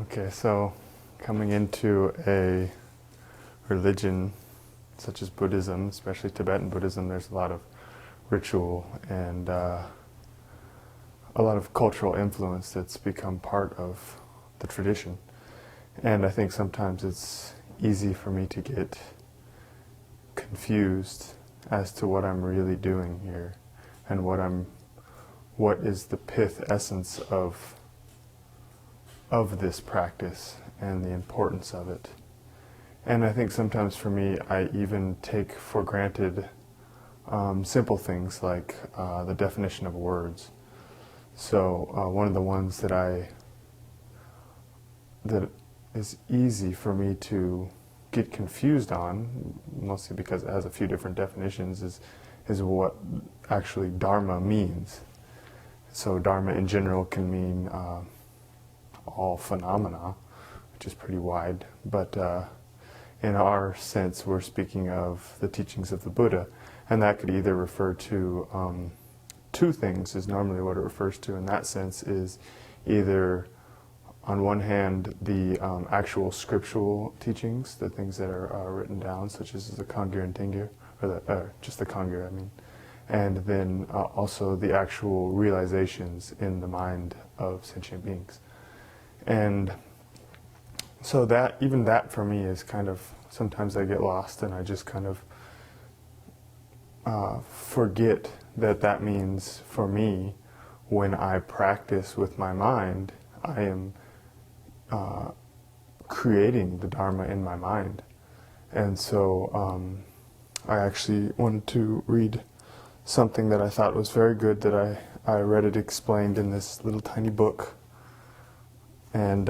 Okay, so coming into a religion such as Buddhism, especially Tibetan Buddhism, there's a lot of ritual and a lot of cultural influence that's become part of the tradition. And I think sometimes it's easy for me to get confused as to what I'm really doing here and what is the pith essence of this practice and the importance of it. And I think sometimes for me, I even take for granted simple things like the definition of words. So one of the ones that is easy for me to get confused on, mostly because it has a few different definitions, is what actually Dharma means. So Dharma in general can mean all phenomena, which is pretty wide, but in our sense we're speaking of the teachings of the Buddha, and that could either refer to two things is normally what it refers to in that sense, is either on one hand the actual scriptural teachings, the things that are written down, such as the Kangyur and Tengyur, or just the Kangyur I mean, and then also the actual realizations in the mind of sentient beings. And so that, even that for me is kind of, sometimes I get lost and I just kind of forget that means for me, when I practice with my mind, I am creating the Dharma in my mind. And so I actually wanted to read something that I thought was very good, that I read it explained in this little tiny book. And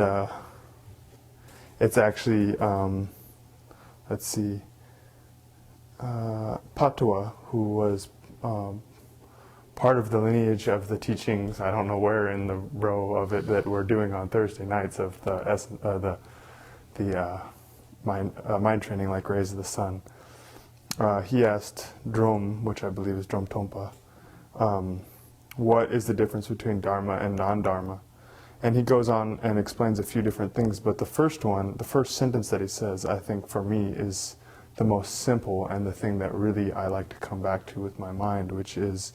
it's actually, let's see, Patua, who was part of the lineage of the teachings, I don't know where in the row of it that we're doing on Thursday nights, of the mind training like rays of the sun. He asked Drom, which I believe is Drom Tompa, what is the difference between Dharma and non-Dharma? And he goes on and explains a few different things, but the first sentence that he says, I think for me is the most simple and the thing that really I like to come back to with my mind, which is,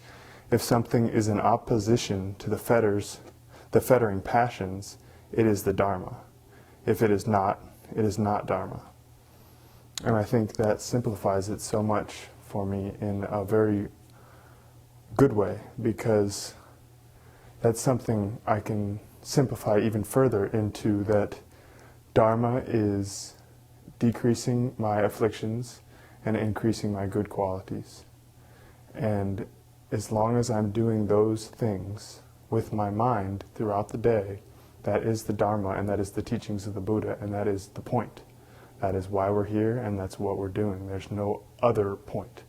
if something is in opposition to the fettering passions, it is the Dharma. If it is not, it is not Dharma. And I think that simplifies it so much for me in a very good way, because that's something I can simplify even further into, that Dharma is decreasing my afflictions and increasing my good qualities. And as long as I'm doing those things with my mind throughout the day, that is the Dharma, and that is the teachings of the Buddha, and that is the point. That is why we're here, and that's what we're doing. There's no other point.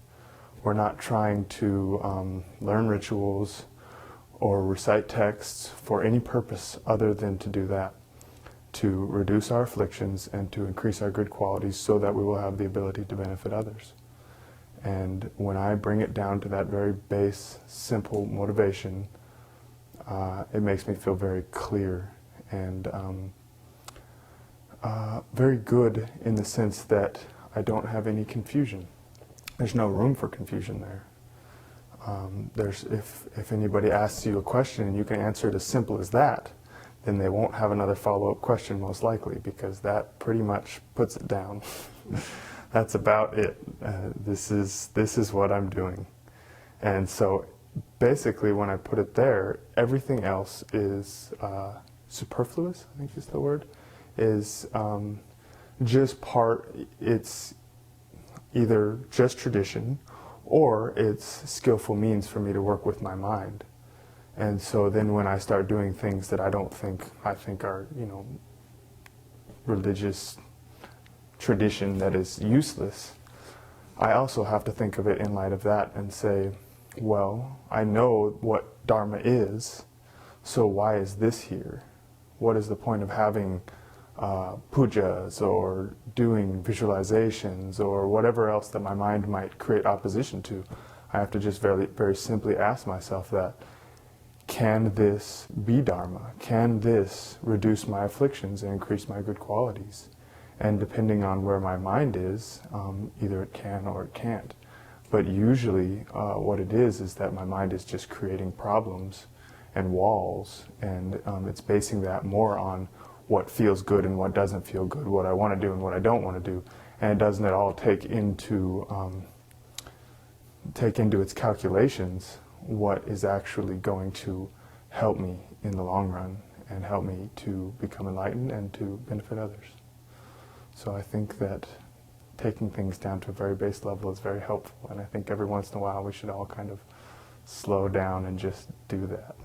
We're not trying to learn rituals or recite texts for any purpose other than to do that, to reduce our afflictions and to increase our good qualities so that we will have the ability to benefit others. And when I bring it down to that very base, simple motivation, it makes me feel very clear and very good, in the sense that I don't have any confusion. There's no room for confusion there. If anybody asks you a question and you can answer it as simple as that, then they won't have another follow-up question most likely, because that pretty much puts it down. That's about it. This is what I'm doing. And so basically when I put it there, everything else is superfluous, I think is the word, is just it's either just tradition, or it's skillful means for me to work with my mind. And so then when I start doing things that I think are, religious tradition that is useless, I also have to think of it in light of that and say, well, I know what Dharma is, so why is this here? What is the point of having pujas or doing visualizations or whatever else that my mind might create opposition to? I have to just very, very simply ask myself that, can this be Dharma? Can this reduce my afflictions and increase my good qualities? And depending on where my mind is, either it can or it can't. But usually what it is that my mind is just creating problems and walls, and it's basing that more on what feels good and what doesn't feel good, what I want to do and what I don't want to do, and it doesn't at all take into its calculations what is actually going to help me in the long run and help me to become enlightened and to benefit others. So I think that taking things down to a very base level is very helpful, and I think every once in a while we should all kind of slow down and just do that.